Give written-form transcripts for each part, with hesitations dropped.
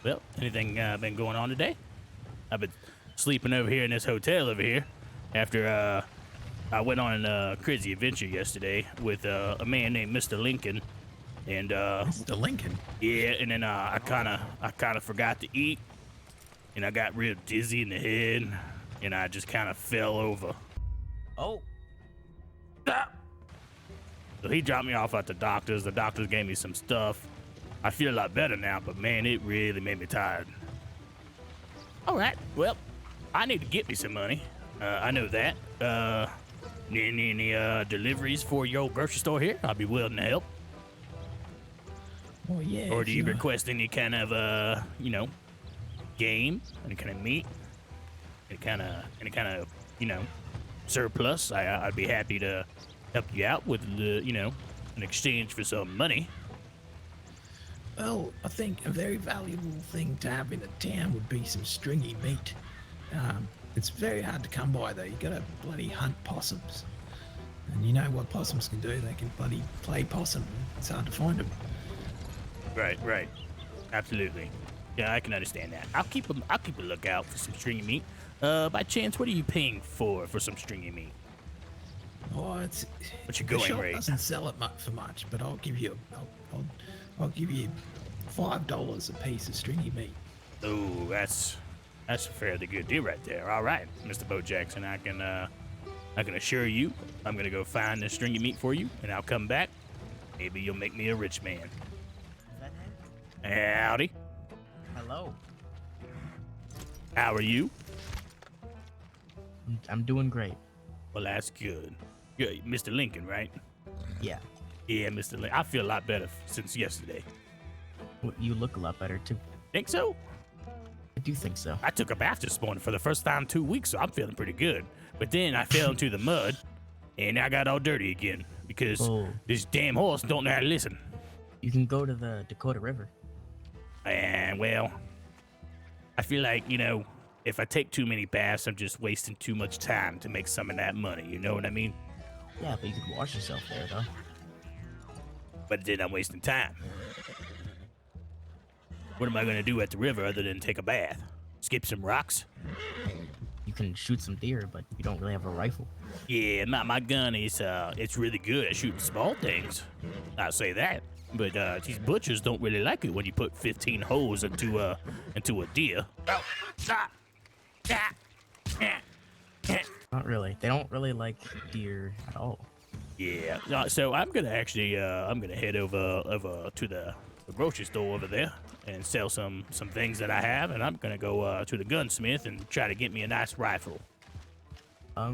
Well, anything been going on today? I've been sleeping over here in this hotel over here after I went on a crazy adventure yesterday with a man named Mr. Lincoln, and Mr. Lincoln. yeah, and then I kind of forgot to eat, and I got real dizzy in the head, and I just kind of fell over. Oh, So he dropped me off at the doctor's. The doctors gave me some stuff. I feel a lot better now, but man, it really made me tired. All right, well, I need to get me some money. I know that. Any deliveries for your grocery store here? I'll be willing to help. Oh yeah. Or do you request any kind of game, any kind of meat, any kind of surplus? I'd be happy to help you out with in exchange for some money. Well, I think a very valuable thing to have in a town would be some stringy meat. It's very hard to come by though. You gotta bloody hunt possums. And you know what possums can do? They can bloody play possum. It's hard to find them. Right. Absolutely. Yeah, I can understand that. I'll keep a lookout for some stringy meat. By chance, what are you paying for some stringy meat? Oh, it's What's your the going shop rate? doesn't sell it for much, but I'll give you $5 a piece of stringy meat. Oh, that's a fairly good deal right there. All right, Mr. Bo Jackson, I can assure you, I'm gonna go find the stringy meat for you, and I'll come back. Maybe you'll make me a rich man. is that Hank? Howdy. Hello. How are you? I'm doing great. Well, that's good. You're Mr. Lincoln, right? Yeah. Yeah, Mr. Lincoln. I feel a lot better since yesterday. Well, you look a lot better too. Think so? I do think so. I took a bath this morning for the first time in 2 weeks, so I'm feeling pretty good. But then I fell into the mud, and I got all dirty again because Oh. this damn horse don't know how to listen. You can go to the Dakota River. And well, I feel like, if I take too many baths, I'm just wasting too much time to make some of that money. You know what I mean? Yeah, but you could wash yourself there though. But then I'm wasting time. What am I going to do at the river other than take a bath? Skip some rocks? You can shoot some deer, but you don't really have a rifle. Yeah, my gun is it's really good at shooting small things. I'll say that. But these butchers don't really like it when you put 15 holes into a deer. Not really. They don't really like deer at all. Yeah. So I'm gonna actually head over to the grocery store over there and sell some things that I have, and I'm gonna go to the gunsmith and try to get me a nice rifle. How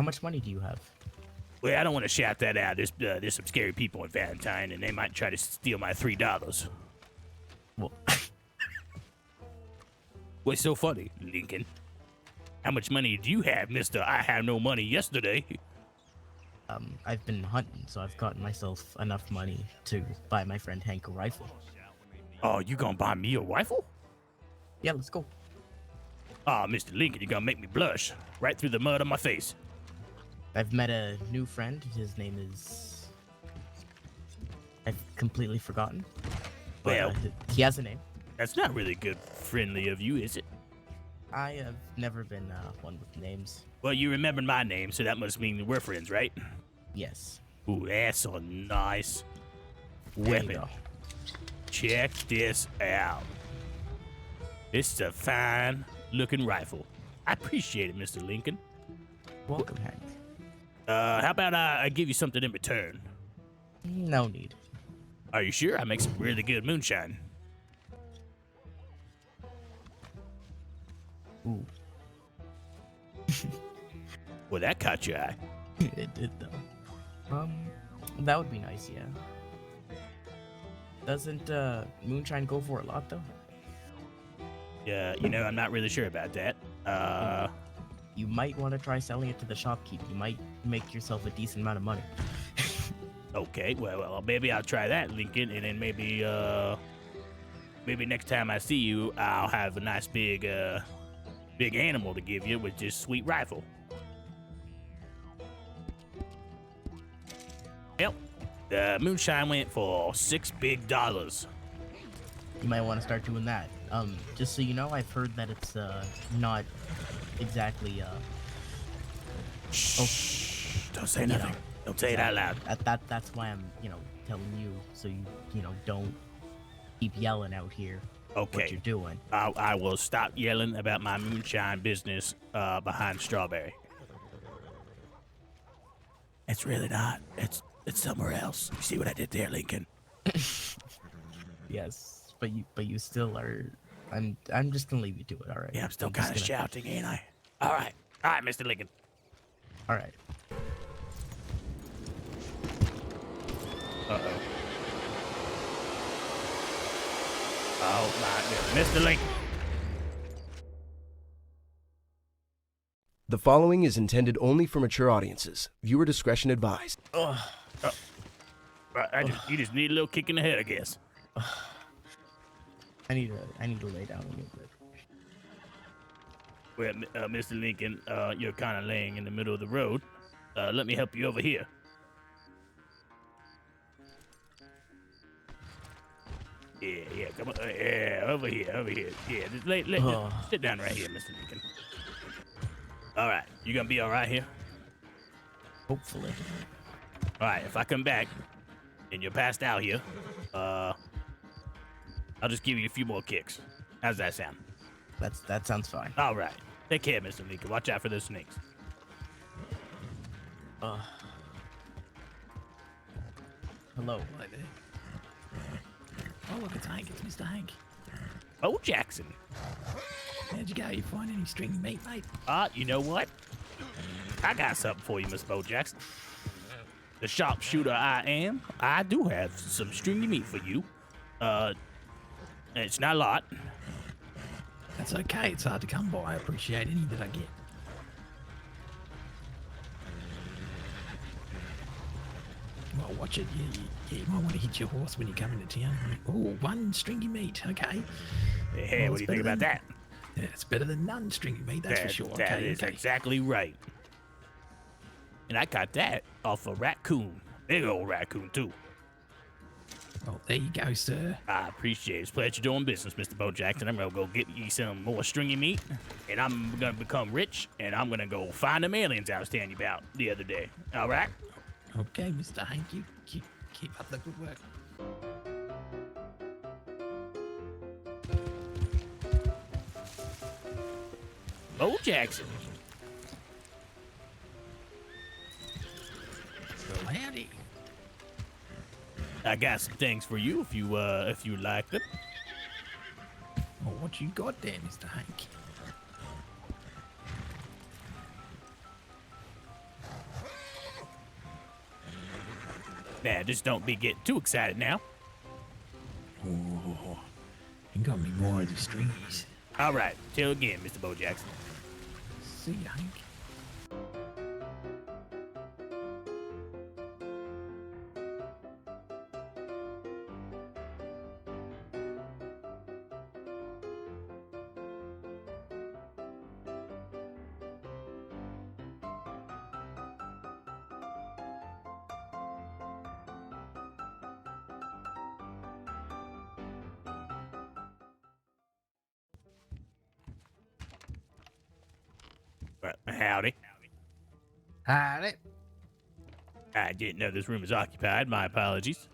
much money do you have? Well, I don't want to shout that out. There's some scary people in Valentine, and they might try to steal my $3. Well, What's so funny, Lincoln? How much money do you have, Mister? I had no money yesterday. I've been hunting, so I've gotten myself enough money to buy my friend Hank a rifle. Oh, you gonna buy me a rifle? Yeah, let's go. Oh, Mr. Lincoln, you're gonna make me blush right through the mud on my face. I've met a new friend. His name is... I've completely forgotten. But, Well, he has a name. that's not really good friendly of you, is it? I have never been one with names. Well, you remembered my name, so that must mean we're friends, right? Yes. Ooh, that's a nice There you weapon. go. Check this out. This is a fine looking rifle. I appreciate it, Mr. Lincoln. Welcome, Hank. How about I give you something in return? No need. Are you sure? I make some really good moonshine. Ooh. Well, that caught your eye. It did, though. That would be nice, yeah. Doesn't moonshine go for a lot, though? Yeah, I'm not really sure about that. You might want to try selling it to the shopkeep. You might make yourself a decent amount of money. Okay, well, maybe I'll try that, Lincoln, and then maybe next time I see you, I'll have a nice big animal to give you with this sweet rifle. Yep, the moonshine went for $6 big. You might want to start doing that. Just so you know, I've heard that it's not exactly Shh. Don't say you nothing. know, Don't say it out loud. That's why I'm telling you, so you don't keep yelling out here Okay. what you're doing. I will stop yelling about my moonshine business behind Strawberry. It's really not. It's somewhere else. You see what I did there, Lincoln? Yes, but you still are. I'm just gonna leave you to it. All right. Yeah, I'm still just kind of gonna- shouting, ain't I? All right, Mr. Lincoln. All right. Uh-oh. Oh, my goodness. Mr. Lincoln. The following is intended only for mature audiences. Viewer discretion advised. You just need a little kick in the head, I guess. I need to lay down a little bit. Well, Mr. Lincoln, you're kind of laying in the middle of the road. Let me help you over here. Yeah, come on. Yeah, over here. Yeah, just sit down right here, Mr. Lincoln. All right, you gonna be all right here? Hopefully. All right, if I come back and you're passed out here, I'll just give you a few more kicks. How's that sound? That sounds fine. All right. Take care, Mr. Lincoln. Watch out for those snakes. Hello. Right there. Oh, look, it's Hank. It's Mr. Hank. Oh, Jackson. How'd you go? You find any stringy meat, mate? You know what? I got something for you, Miss Bo Jackson. The sharpshooter I am, I do have some stringy meat for you. It's not a lot. That's okay. It's hard to come by. I appreciate any that I get. Well, watch it. You might want to hit your horse when you come into town. Oh, one stringy meat. Okay. Hey, Well, what do it's you think better about than- that? Yeah, it's better than none stringy meat, that's for sure. That Okay, is okay. exactly right. And I got that off a raccoon. Big old raccoon, too. Well, there you go, sir. I appreciate it. It's a pleasure doing business, Mr. Bo Jackson. I'm going to go get you some more stringy meat, and I'm going to become rich, and I'm going to go find them aliens I was telling you about the other day. All right? Okay, Mr. Hank, you keep up the good work. Bo Jackson. Well, howdy. I got some things for you if you like them. Well, what you got there, Mr. Hank? Now, just don't be getting too excited now. Oh, you got me more of the stringies. All right, till again, Mr. Bo Jackson. See ya, Hank. Well, howdy. Howdy. I didn't know this room was occupied. My apologies.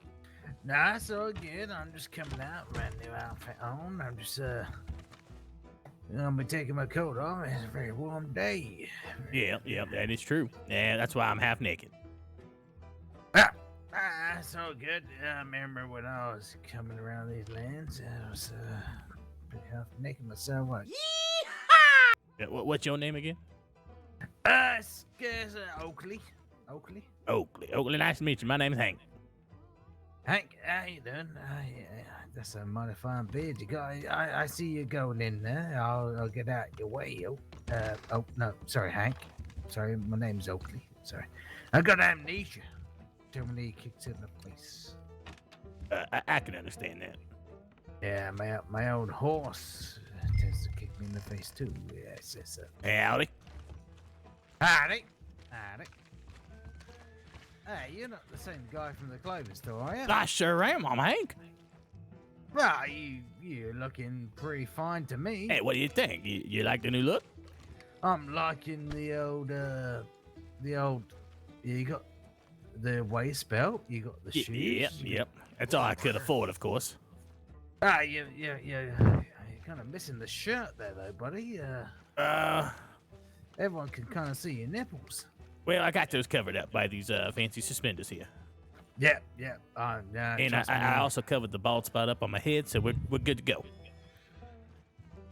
Nah, it's all good. I'm just coming out, brand new outfit on. I'm just, gonna be taking my coat off. It's a very warm day. Yeah, that is true. Yeah, that's why I'm half naked. It's all good. I remember when I was coming around these lands, I was, pretty half naked myself. Like, Yeah, what's your name again? it's Oakley. Oakley? Oakley, nice to meet you. My name's Hank. Hank, how you doing? That's a mighty fine beard you got. I see you going in there. I'll get out your way, oh no, sorry, Hank. Sorry, my name's Oakley. Sorry. I got amnesia. Too many kicks in the face. I can understand that. Yeah, my own horse tends to kick me in the face too. Yes, yes, Howdy. Howdy. Hey, you're not the same guy from the clothing store, are you? I sure am. I'm Hank. Well, you're looking pretty fine to me. Hey, what do you think? You like the new look? I'm liking the old. You got the waist belt. You got the shoes. Yep. That's all I could afford, of course. You're kind of missing the shirt there, though, buddy. Uh, Everyone can kind of see your nipples. well, I got those covered up by these fancy suspenders here. Yeah. And I also covered the bald spot up on my head, so we're good to go.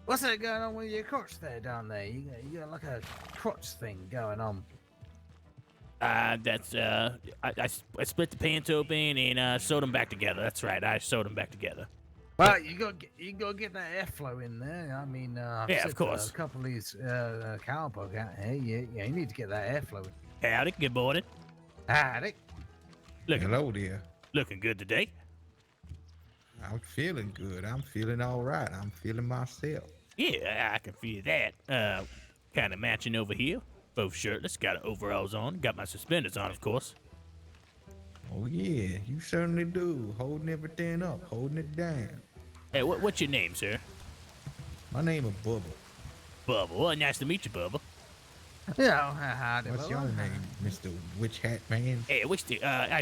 What's that going on with your crotch there down there? You got like a crotch thing going on. That's I split the pants open and sewed them back together. That's right, I sewed them back together. Well, you gotta get that airflow in there. I mean, I've Yeah, said of course. to a couple of these cowpoke out here, you need to get that airflow in. Howdy, good morning. Howdy. Hello there. Looking good today. I'm feeling good. I'm feeling all right. I'm feeling myself. Yeah, I can feel that. Kind of matching over here. Both shirtless, got overalls on, got my suspenders on, of course. Oh yeah, you certainly do. Holding everything up, holding it down. Hey, what's your name, sir? My name is Bubba. Bubba. Well, nice to meet you, Bubba. Yeah, howdy. What's your Bubba. name, Mr. Witch Hat Man? Hey,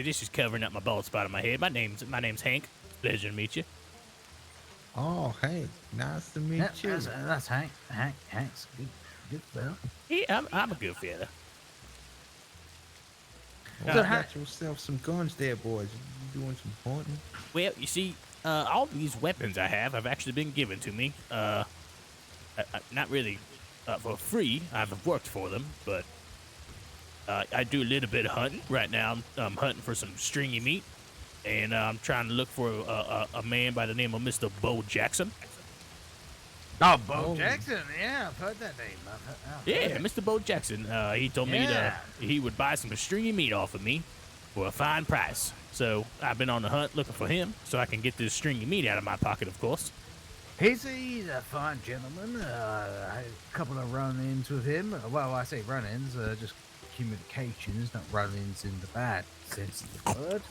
this is covering up my bald spot on my head. My name's Hank. Pleasure to meet you. Oh, Hank. Nice to meet Yeah, you. that's Hank. Hank's good fella. Yeah, I'm a good fella. Oh, So you how- got yourself some guns there, boys. You doing some hunting? Well, you see, all these weapons I have actually been given to me. Not really for free. I've worked for them, but I do a little bit of hunting. Right now, I'm hunting for some stringy meat, and I'm trying to look for a man by the name of Mr. Bo Jackson. Oh, Bo Oh. Jackson. Yeah, I've heard that name. Yeah, Mr. Bo Jackson. He told me Yeah. he would buy some stringy meat off of me for a fine price. So I've been on the hunt looking for him so I can get this stringy meat out of my pocket, of course. He's a fine gentleman. I had a couple of run-ins with him. Well, I say run-ins, just communications, not run-ins in the bad sense of the word.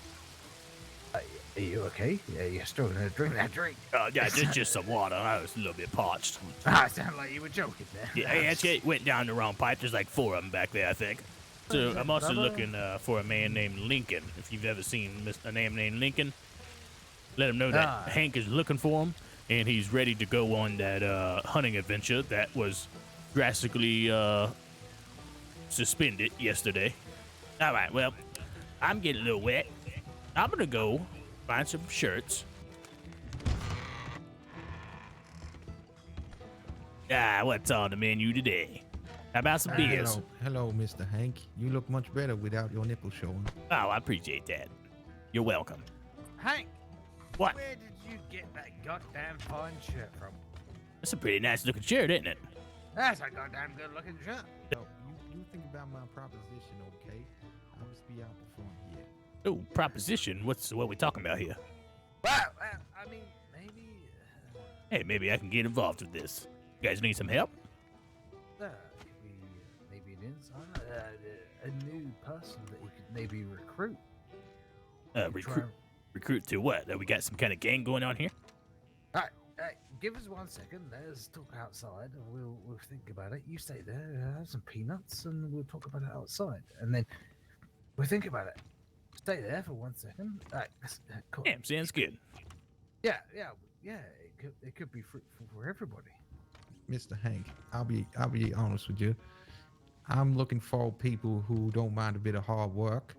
Are you okay? Yeah, you're struggling to drink that drink. Yeah, just some water. I was a little bit parched. I sound like you were joking there. Yeah, actually, it went down the wrong pipe. There's like 4 of them back there, I think. So I'm also Bravo. looking for a man named Lincoln. If you've ever seen a name named Lincoln, let him know that Ah. Hank is looking for him, and he's ready to go on that hunting adventure that was drastically suspended yesterday. All right, well, I'm getting a little wet. I'm gonna go find some shirts. What's on the menu today? How about some beers? Hello, Mr. Hank. You look much better without your nipples showing. Oh, I appreciate that. You're welcome. Hank, What? where did you get that goddamn fine shirt from? That's a pretty nice looking shirt, isn't it? That's a goddamn good-looking shirt. So, you think about my proposition, okay? I'll just be out the front here. Oh, proposition. What we talking about here? Well, I mean, maybe. Hey, maybe I can get involved with this. You guys need some help? Maybe an insider, a new person that you could maybe recruit. Recruit to what? We got some kind of gang going on here? All right, give us 1 second. Let's talk outside, and we'll think about it. You stay there, have some peanuts, and we'll talk about it outside, and then we'll think about it. Stay there for 1 second. All right, cool. Yeah, sounds good. Yeah. It could be fruitful for everybody. Mr. Hank, I'll be honest with you. I'm looking for people who don't mind a bit of hard work.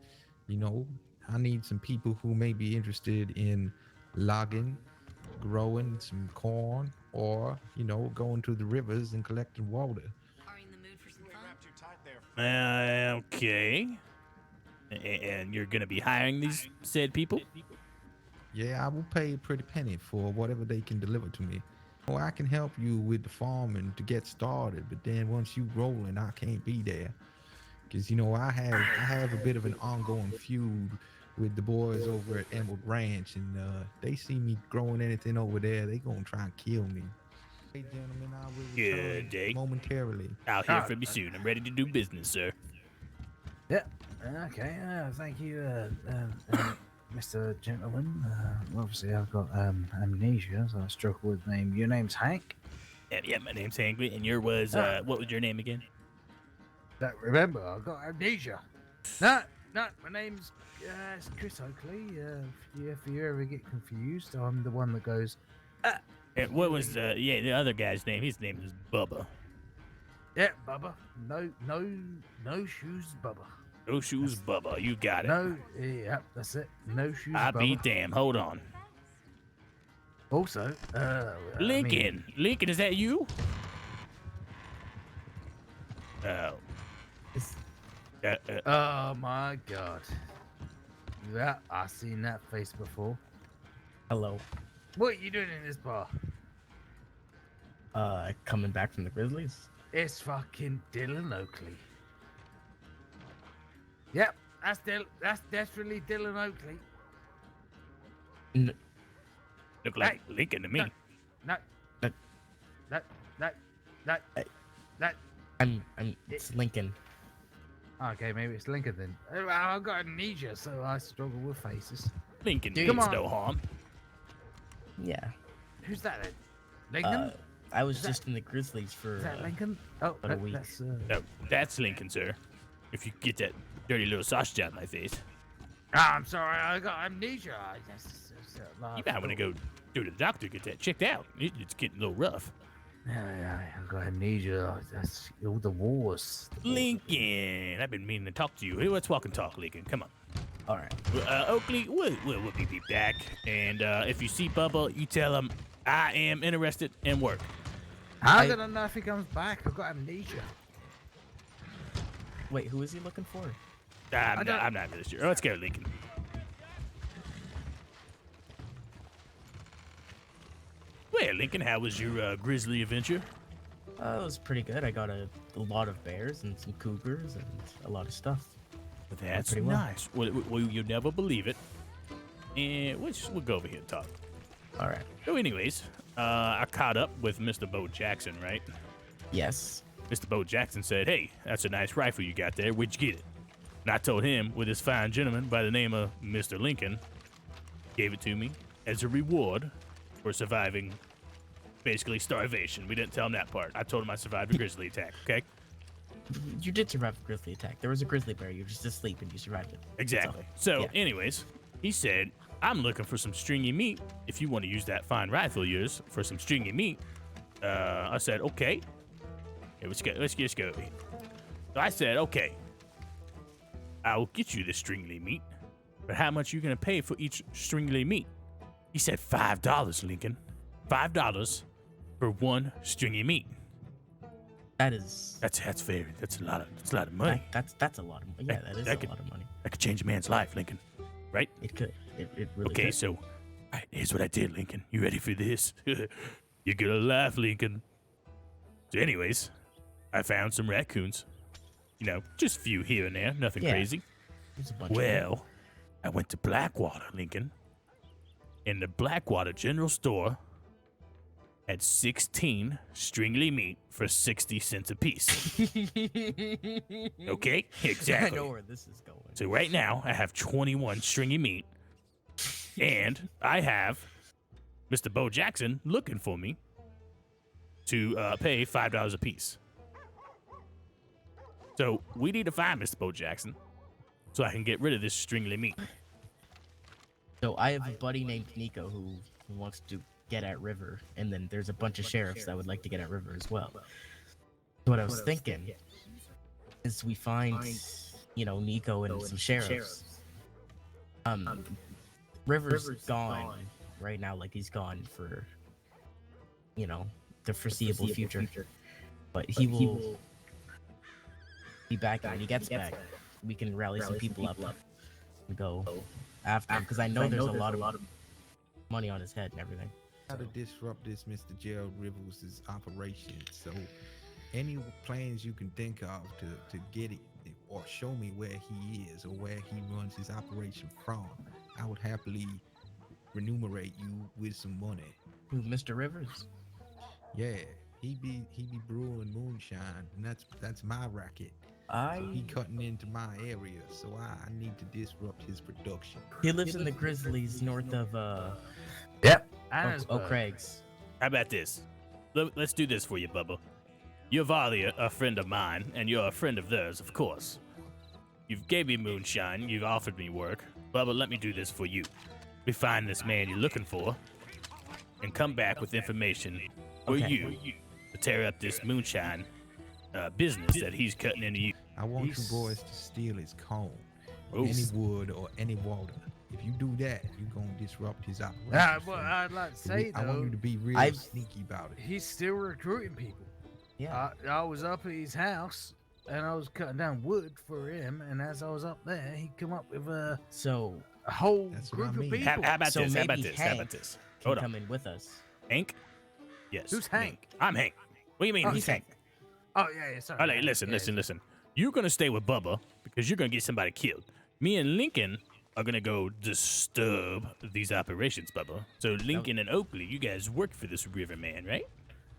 You know, I need some people who may be interested in logging, growing some corn, or, you know, going to the rivers and collecting water. Are you in the mood for some fun? Okay. And you're gonna be hiring these said people? Yeah, I will pay a pretty penny for whatever they can deliver to me. Or I can help you with the farming to get started, but then once you rolling, I can't be there. Because, you know, I have a bit of an ongoing feud with the boys over at Emerald Ranch, and they see me growing anything over there, they gonna try and kill me. Hey, gentlemen, I will Good return day. momentarily. I'll hear from you soon. I'm ready to do business, sir. Yeah. Okay. Thank you, Mr. Gentleman. Obviously, I've got amnesia, so I struggle with name. Your name's Hank? Yeah, my name's Hank, and your was, what was your name again? Don't remember, I've got amnesia. No, my name's it's Chris Oakley. If you ever get confused, I'm the one that goes, And what was, the other guy's name? His name is Bubba. yeah, Bubba. No shoes, Bubba. No shoes, Bubba. You got it. No, yeah, that's it. No shoes, I Bubba. be damned. Hold on. Also, Lincoln. Lincoln, is that you? Oh. Oh my God. Yeah, I've seen that face before. Hello. What are you doing in this bar? Coming back from the Grizzlies. It's fucking Dylan Oakley. Yep, that's definitely Dylan Oakley. Look like Hey, Lincoln to me. No. It's Lincoln. Okay, maybe it's Lincoln then. I've got amnesia, so I struggle with faces. Lincoln Dude, means come on. no harm. Yeah. Who's that then? Lincoln? I was Is that- just in the Grizzlies for Is that Lincoln? Oh, about a week. that's No, that's Lincoln, sir. If you get that dirty little sausage out of my face, I'm sorry, I got amnesia. you might want to go to the doctor, get that checked out. It's getting a little rough. Yeah, I got amnesia. That's all the wars. Lincoln, I've been meaning to talk to you. Hey, let's walk and talk, Lincoln. Come on. All right. Oakley, we'll be back. And if you see Bubba, you tell him I am interested in work. How did I know if he comes back? I've got amnesia. Wait, who is he looking for? I'm not really sure. Let's go, Lincoln. Well, Lincoln, how was your grizzly adventure? It was pretty good. I got a lot of bears and some cougars and a lot of stuff. That's pretty well. nice. Well, you'll never believe it. And we'll go over here and talk. All right. So, anyways, I caught up with Mr. Bo Jackson, right? Yes. Mr. Bo Jackson said, "Hey, that's a nice rifle you got there. Where'd you get it?" And I told him, with this fine gentleman by the name of Mr. Lincoln, gave it to me as a reward for surviving, basically, starvation. We didn't tell him that part. I told him I survived a grizzly attack, okay? You did survive a grizzly attack. There was a grizzly bear. You were just asleep and you survived it. Exactly. That's So, all. Yeah. anyways, he said, "I'm looking for some stringy meat. If you want to use that fine rifle of yours for some stringy meat." I said, "Okay." Hey, let's just go. So I said, "Okay, I will get you this stringy meat, but how much are you going to pay for each stringy meat?" He said, $5, Lincoln. $5 for one stringy meat. That's a lot of money. that's a lot of money. Yeah, that is a lot of money. That could change a man's life, Lincoln. Right? It could. It really Okay, could. so here's what I did, Lincoln. You ready for this? You're gonna laugh, Lincoln. So, anyways, I found some raccoons. You know, just a few here and there, nothing Yeah. crazy. There's a bunch of them. Well, I went to Blackwater, Lincoln. And the Blackwater General Store had 16 stringy meat for 60 cents a piece. Okay? I Exactly. know where this is going. So right now, I have 21 stringy meat, and I have Mr. Bo Jackson looking for me to pay $5 a piece. So we need to find Mr. Bo Jackson so I can get rid of this stringy meat. So I have a buddy named Nico who wants to get at River, and then there's a bunch of sheriffs that would like to get at River as well. So what I was thinking is we find, Nico and some sheriffs. River's gone right now, like he's gone for, the foreseeable future. But he will be back, and when he gets back, we can rally some people up and go after him, because I know there's a lot of money on his head and everything. How to disrupt this Mr. Gerald Rivers' operation. So any plans you can think of to get it or show me where he is or where he runs his operation from, I would happily remunerate you with some money. Who, Mr. Rivers? Yeah, he be brewing moonshine, and that's my racket. He cutting into my area, so I need to disrupt his production. He lives in the Grizzlies north of Yep. O'Craig's. How about this? Let's do this for you, Bubba. You're Valia, a friend of mine, and you're a friend of theirs, of course. You've gave me moonshine, you've offered me work. Bubba, let me do this for you. We find this man you're looking for, and come back with information for Okay. you to tear up this moonshine business that he's cutting into you. I want you boys to steal his cone, or Ooh. any wood, or any water. If you do that, you're gonna disrupt his operation. Well, so I'd like to say, I want you to be real I've- sneaky about it. he's still recruiting people. Yeah. I was up at his house and I was cutting down wood for him, and as I was up there, he come up with a So whole That's what I group of mean. people. How about So this? How about maybe this? How about Hank this? can Hold on. come in with us. Hank? Yes. Who's me. Hank? I'm Hank. What do you mean, Oh, who's he's Hank? Oh yeah, sorry. All right, Hank, listen, yeah. listen. You're gonna stay with Bubba because you're gonna get somebody killed. Me and Lincoln are gonna go disturb these operations, Bubba. So Lincoln and Oakley, you guys work for this Riverman, right?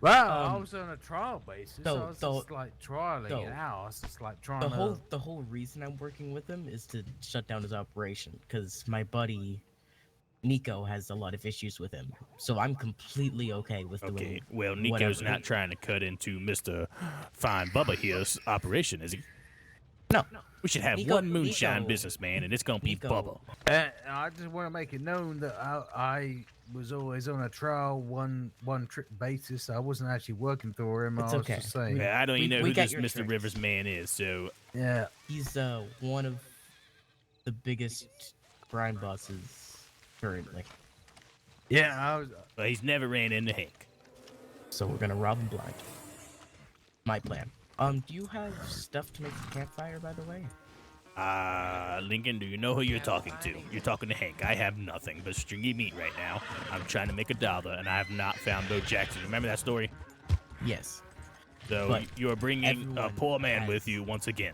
Well, I Um, was on a trial basis. so- I was so- just like trialing so- it out. I was just like trying The to. whole reason I'm working with him is to shut down his operation because my buddy Nico has a lot of issues with him. So I'm completely okay with Okay. doing Well, Nico's whatever. not trying to cut into Mr. Fine Bubba here's operation, is he? No. We should have Nico- one moonshine Nico- businessman, and it's gonna be Nico- Bubba. I just want to make it known that I was always on a trial one trip basis. I wasn't actually working for him. It's I was okay. just saying. Yeah, I don't even know we who got this your Mr. tricks. Rivers man is, so Yeah. He's one of the biggest crime bosses currently. Yeah, I was. but he's never ran into Hank. So we're gonna rob him blind. My plan. Do you have stuff to make a campfire, by the way? Lincoln, do you know who you're talking to? You're talking to Hank. I have nothing but stringy meat right now. I'm trying to make $1, and I have not found Bo Jackson. Remember that story? Yes. So But you're bringing a everyone poor man has- with you once again.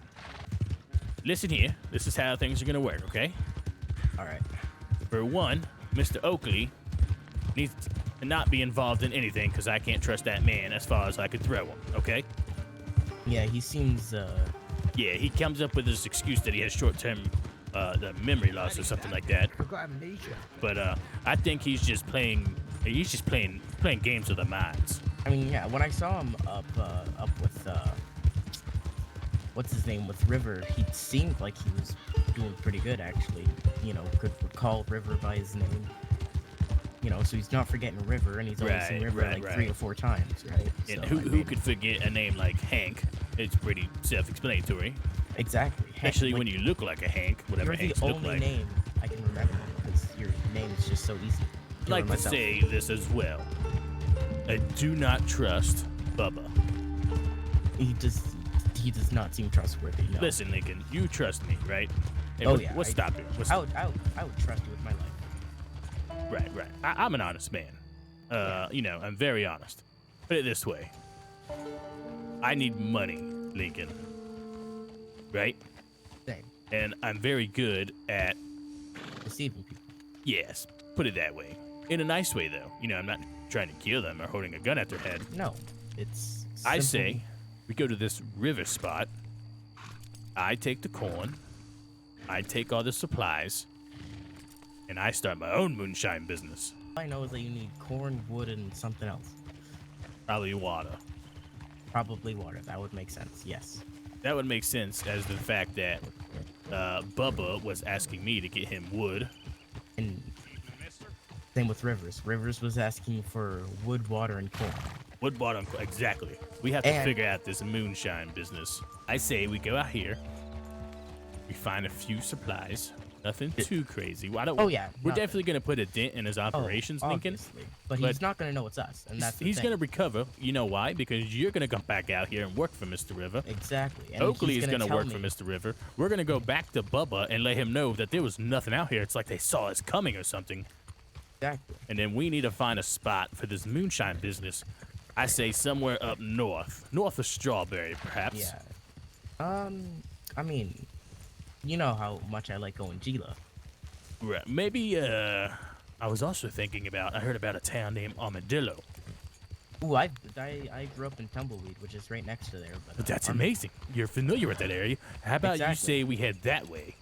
Listen here. This is how things are gonna work, okay? All right. For one, Mr. Oakley needs to not be involved in anything because I can't trust that man as far as I could throw him, okay? Yeah, he seems Yeah, he comes up with this excuse that he has short-term the memory loss or something like that. I've got amnesia. But I think he's just playing games with the minds. I mean, yeah, when I saw him up with what's his name with River, he seemed like he was doing pretty good actually. You know, could recall River by his name. You know, so he's not forgetting River, and he's only seen River like 3 or 4 times, right? And So, who I who mean, could forget a name like Hank? It's pretty self-explanatory, exactly? Hank, especially like, when you look like a Hank, whatever you're Hanks the look only like. name I can remember because your name is just so easy. I'd like to myself. say this as well. I do not trust Bubba. He does not seem trustworthy. No. Listen, Lincoln, you trust me, right? Hey, Oh, what- yeah, What's I- stopping? What's I would trust you with my life. Right. I'm an honest man. You know, I'm very honest. Put it this way. I need money, Lincoln. Right? Same. And I'm very good at, Deceiving people. yes, put it that way. In a nice way, though. You know, I'm not trying to kill them or holding a gun at their head. No, it's. I simple- say we go to this river spot. I take the corn. I take all the supplies. And I start my own moonshine business. All I know is that you need corn, wood, and something else. Probably water. Probably water. That would make sense. Yes. That would make sense as the fact that Bubba was asking me to get him wood. And same with Rivers. Rivers was asking for wood, water, and corn. Wood, water, exactly. We have to And- figure out this moonshine business. I say we go out here. We find a few supplies. Nothing too crazy. Why don't Oh, yeah, We're nothing. definitely gonna put a dent in his operations, Lincoln. Obviously. But But he's not gonna know it's us, and that's the He's thing. gonna recover. You know why? Because you're gonna come back out here and work for Mr. River. Exactly. And Oakley he's is gonna tell work me, for Mr. River. We're gonna go back to Bubba and let him know that there was nothing out here. It's like they saw us coming or something. Exactly. And then we need to find a spot for this moonshine business. I say somewhere up north of Strawberry, perhaps. Yeah. I mean, you know how much I like going Gila. Right. Maybe. I was also thinking about. I heard about a town named Armadillo. Ooh, I grew up in Tumbleweed, which is right next to there. But that's our- amazing. You're familiar with that area. How about you Exactly. say we head that way?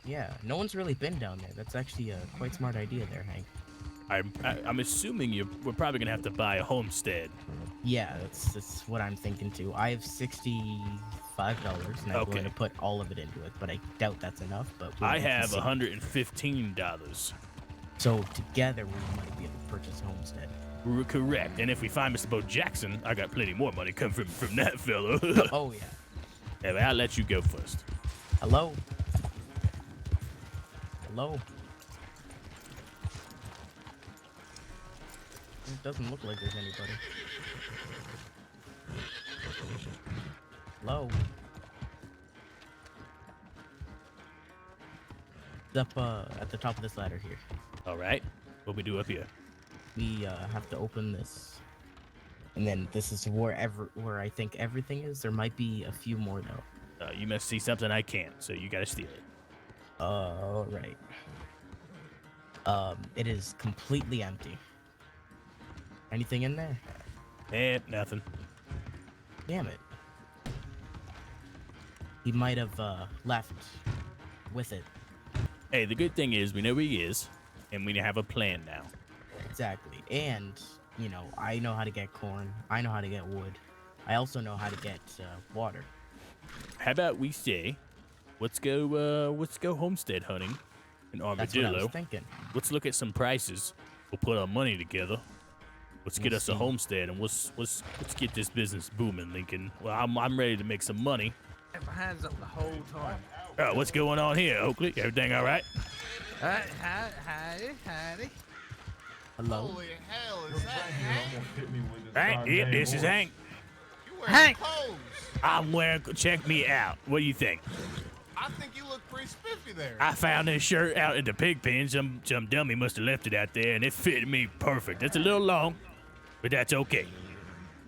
Yeah, no one's really been down there. That's actually a quite smart idea there, Hank. I'm assuming we're probably gonna have to buy a homestead. Yeah, that's what I'm thinking too. I have $65, and I'm Okay. going to put all of it into it, but I doubt that's enough. But I we can have see. $115. So together we might be able to purchase a homestead. We're correct. And if we find Mr. Bo Jackson, I got plenty more money coming from that fellow. Oh yeah. Yeah, but I'll let you go first. Hello. Hello. It doesn't look like there's anybody. Hello. It's up at the top of this ladder here. All right. What we do up here? We have to open this, and then this is where I think everything is. There might be a few more though. You must see something I can't, so you gotta steal it. All right. It is completely empty. Anything in there? Nothing. Damn it. He might have left with it. Hey, the good thing is we know where he is, and we have a plan now. Exactly. And, you know, I know how to get corn. I know how to get wood. I also know how to get water. How about we say, let's go homestead hunting in That's what I was Armadillo. thinking. Let's look at some prices. We'll put our money together. Let's get We'll us a see. homestead, and let's get this business booming, Lincoln. Well, I'm ready to make some money. Kept my hands up the whole time. Oh, what's going on here, Oakley? Everything all right? Howdy. Hello? Holy hell, is that Hank? Hank, yep, this is Hank. You wearing Hank! clothes. I'm wearing. Check me out. What do you think? I think you look pretty spiffy there. I found this shirt out in the pig pen. Some dummy must have left it out there, and it fitted me perfect. It's a little long, but that's okay.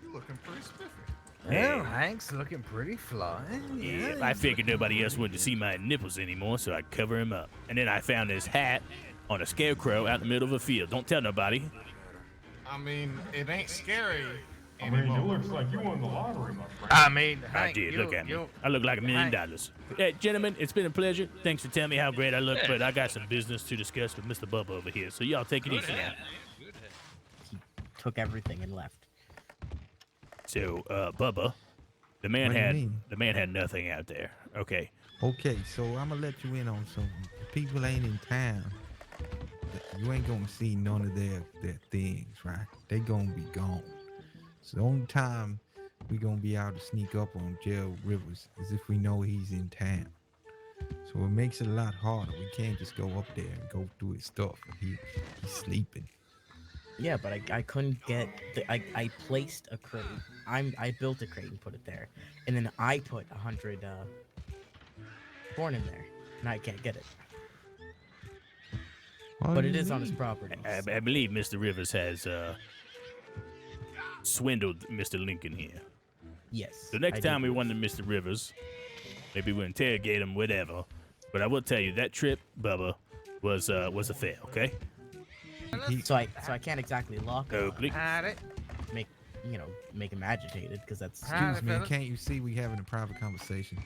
You looking pretty spiffy. Well, Hank's looking pretty fly. Yeah, I figured nobody else wouldn't see my nipples anymore, so I'd cover him up. And then I found this hat on a scarecrow out in the middle of a field. Don't tell nobody. I mean, it ain't scary I mean, it anymore. looks like you won the lottery, my friend. I mean, I Hank, did. you- Look at me. you- I look like $1 million. Hank. Hey, gentlemen, it's been a pleasure. Thanks for telling me how great I look, but I got some business to discuss with Mr. Bubba over here, so y'all take it easy now. He took everything and left. So, Bubba, the man What do you had mean? nothing out there. Okay. Okay, so I'm gonna let you in on something. People ain't in town. You ain't gonna see none of their things, right? They gonna be gone. So the only time we gonna be able to sneak up on Gerald Rivers is if we know he's in town. So it makes it a lot harder. We can't just go up there and go through his stuff if he's sleeping. Yeah, but I couldn't get I placed a crate. I built a crate and put it there, and then I put 100 corn in there, and I can't get it. What But do it you is on his mean? property. I believe Mr. Rivers has swindled Mr. Lincoln here. Yes. The next I do time we believe run into Mr. Rivers, maybe we'll interrogate him, whatever. But I will tell you that trip, Bubba, was a fail. Okay. so. So I can't exactly lock him. Oakley. Howdy. Make him agitated because that's. Howdy, Excuse me, fellas. can't you see we having a private conversation?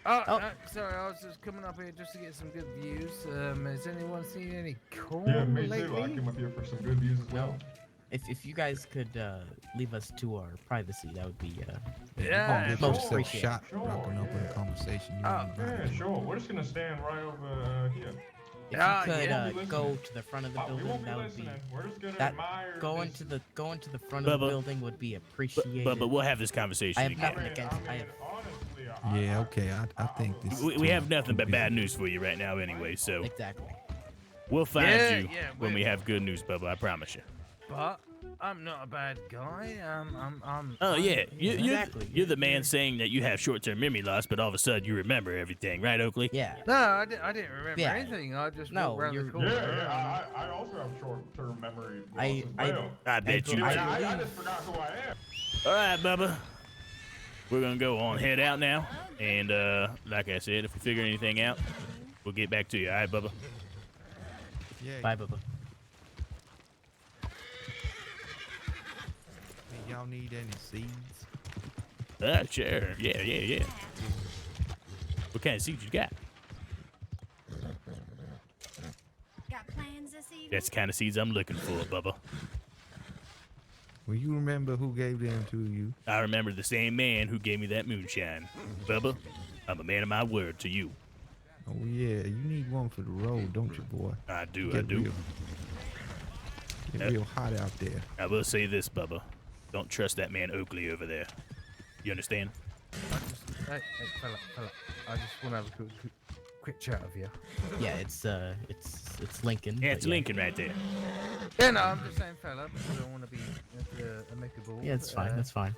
Oh, Oh. sorry, I was just coming up here just to get some good views. Has anyone seen any corn Yeah, me lately? too. I came up here for some good views as well. If you guys could leave us to our privacy, that would be Yeah, Get most yourself appreciated. shot wrapping up in a conversation. You Oh, ain't invited Yeah, to. sure. We're just gonna stand right over here. If Ah, you could yeah. We'll be go listening. to the front of the We building, won't be that would be listening. We're just gonna that admire going this. to the front of the Bubba. building would be appreciated. But we'll have this conversation I have again. nothing against. I have. honestly, Yeah, okay. I think this. We have nothing but too bad busy. news for you right now, anyway. So Exactly. we'll find Yeah, you yeah, when we we're- have good news, Bubba. I promise you. But I'm not a bad guy. I'm Oh yeah, Exactly. you're the man saying that you have short-term memory loss, but all of a sudden you remember everything, right, Oakley? Yeah. No, I didn't remember Yeah. anything. I just No, walked around the you're- corner. Yeah, I also have short-term memory loss as I- well. I bet you. I- do. I just forgot who I am. All right, Bubba. We're gonna go on head out now, and like I said, if we figure anything out, we'll get back to you. All right, Bubba. Yeah, Bye, Bubba. y'all need any seeds? Sure. Yeah. What kind of seeds you got? Got plans this evening? That's the kind of seeds I'm looking for, Bubba. Well, you remember who gave them to you? I remember the same man who gave me that moonshine. Bubba, I'm a man of my word to you. Oh yeah, you need one for the road, don't you, boy? I do. Get real hot out there. I will say this, Bubba. Don't trust that man Oakley over there. You understand? Hey, fella. I just want to have a quick chat with you. Yeah, it's Lincoln. Yeah, but it's Lincoln right there. Yeah, no, I'm just saying, fella, because I don't want to be amicable. Yeah, it's fine. That's fine.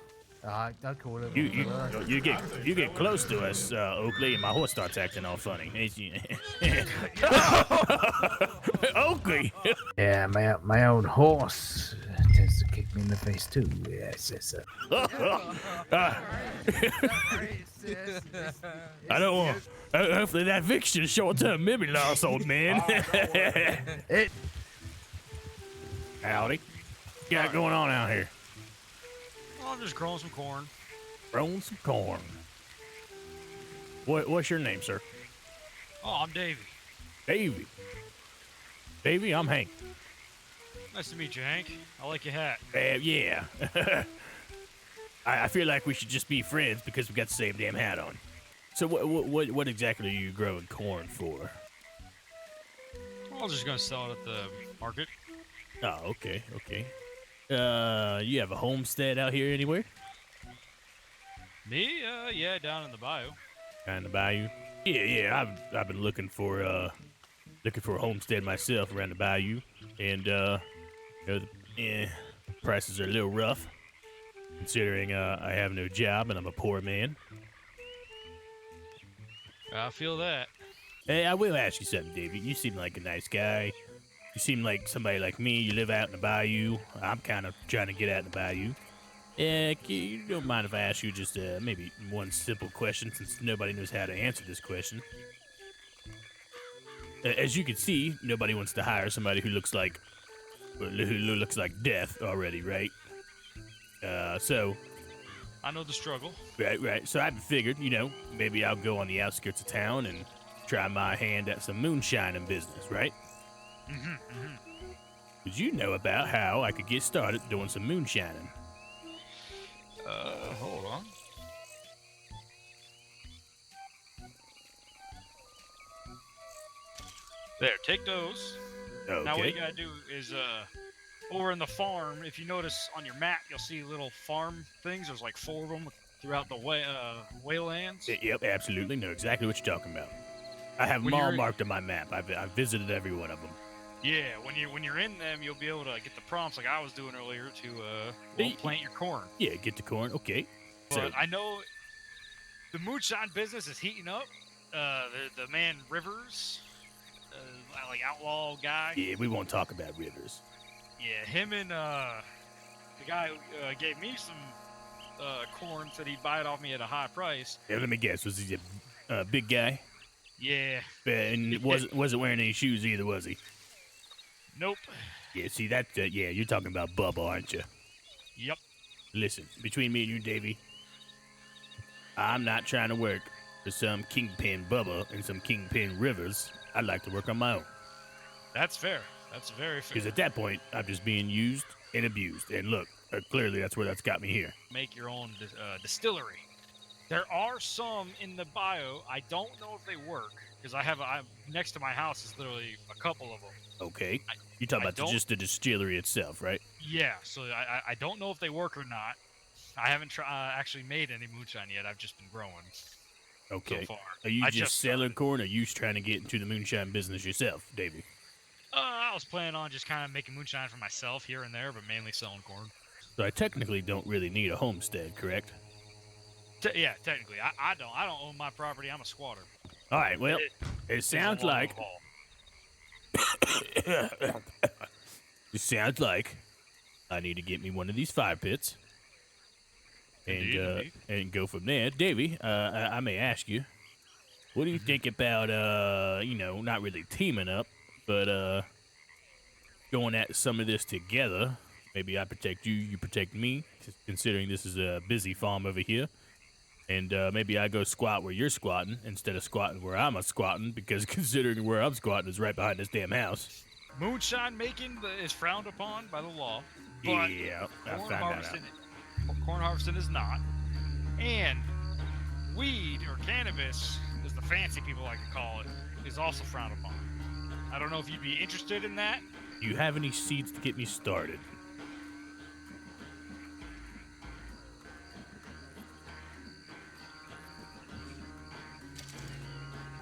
I call it. You get close to us, Oakley, and my horse starts acting all funny. Oakley. Yeah, my own horse tends to kick me in the face too. Yes. I don't want. Hopefully that Vic's short-term memory loss, old man. Howdy. What got going on out here? Oh, I'm just growing some corn. Growing some corn. What's your name, sir? Oh, I'm Davey. Davey, I'm Hank. Nice to meet you, Hank. I like your hat. Yeah. I feel like we should just be friends because we got the same damn hat on. So what exactly are you growing corn for? Well, I was just gonna sell it at the market. Oh, okay. You have a homestead out here anywhere? Me? Yeah, down in the bayou. Down in the bayou? Yeah. I've been looking for a homestead myself around the bayou, and prices are a little rough, considering I have no job and I'm a poor man. I feel that. Hey, I will ask you something, David. You seem like a nice guy. You seem like somebody like me. You live out in the bayou. I'm kind of trying to get out in the bayou. You don't mind if I ask you just maybe one simple question, since nobody knows how to answer this question. As you can see, nobody wants to hire somebody who looks like death already, right? So I know the struggle. Right. So I figured, maybe I'll go on the outskirts of town and try my hand at some moonshining business, right? Did you know about how I could get started doing some moonshining? Hold on. There, take those. Okay. Now what you gotta do is, over in the farm, if you notice on your map, you'll see little farm things. There's like 4 of them throughout the waylands. Yep, absolutely. Know exactly what you're talking about. I have them all marked on my map. I've visited every one of them. Yeah, when you're in them, you'll be able to get the prompts like I was doing earlier to plant your corn. Yeah, get the corn. Okay. But I know the moonshine business is heating up. The man Rivers, like outlaw guy. Yeah, we won't talk about Rivers. Yeah, him and the guy who gave me some corn said he'd buy it off me at a high price. Yeah, let me guess. Was he a big guy? Yeah. And wasn't wearing any shoes either, was he? Nope. Yeah, see, yeah, you're talking about Bubba, aren't you? Yep. Listen, between me and you, Davey, I'm not trying to work for some Kingpin Bubba and some Kingpin Rivers. I'd like to work on my own. That's fair. That's very fair. Because at that point, I'm just being used and abused. And look, clearly that's where that's got me here. Make your own distillery. There are some in the bio. I don't know if they work because next to my house is literally a couple of them. Okay. You're talking about just the distillery itself, right? Yeah. So I don't know if they work or not. I haven't actually made any moonshine yet. I've just been growing. Okay. So far. Are you just selling corn, or are you trying to get into the moonshine business yourself, Davey? I was planning on just kind of making moonshine for myself here and there, but mainly selling corn. So I technically don't really need a homestead, correct? Yeah, technically. I don't own my property. I'm a squatter. All right, well, it sounds like... It sounds like I need to get me one of these fire pits and go from there. Davey, I may ask you, what do you think about, not really teaming up, but going at some of this together Maybe I protect you, you protect me, considering this is a busy farm over here. And maybe I go squat where you're squatting instead of squatting where I'm squatting, because considering where I'm squatting is right behind this damn house. Moonshine making is frowned upon by the law, but Yeah, I found that out. corn harvesting is not. And weed or cannabis, as the fancy people like to call it, is also frowned upon. I don't know if you'd be interested in that. Do you have any seeds to get me started?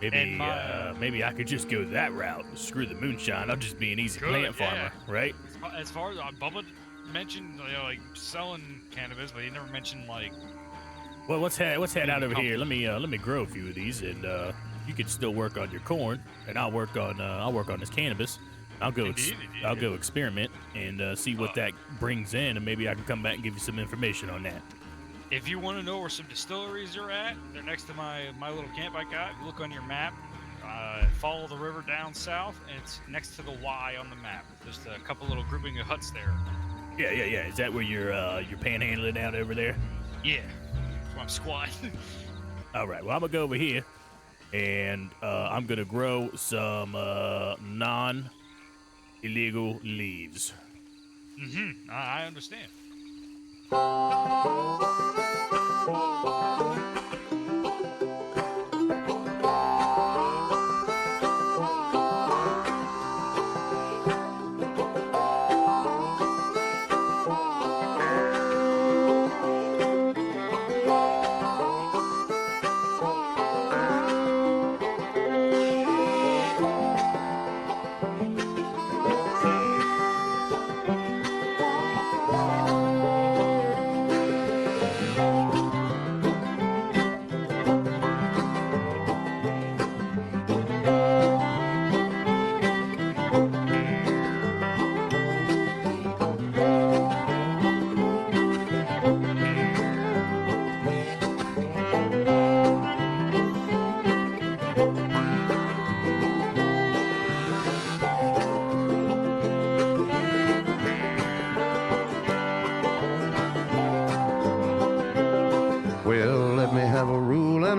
Maybe, maybe I could just go that route. Screw the moonshine. I'll just be an easy plant farmer, right? As far as Bubba mentioned, like selling cannabis, but he never mentioned like. Well, let's head out over here. Let me grow a few of these, and you can still work on your corn, and I'll work on this cannabis. I'll go experiment and see what that brings in, and maybe I can come back and give you some information on that. If you want to know where some distilleries are at, they're next to my little camp I got. If you look on your map, follow the river down south, and it's next to the Y on the map. Just a couple little grouping of huts there. Yeah. Is that where you're panhandling out over there? Yeah, that's where I'm squatting. All right. Well, I'm gonna go over here, and I'm gonna grow some non-illegal leaves. Mm-hmm. I understand.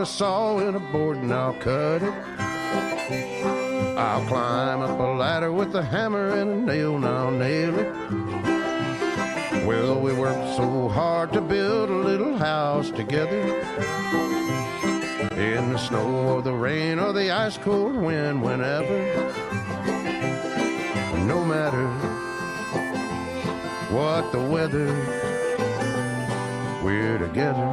Saw and a board and I'll cut it. I'll climb up a ladder with a hammer and a nail and I'll nail it. Well, we worked so hard to build a little house together. In the snow or the rain or the ice cold wind, whenever. No matter what the weather, we're together.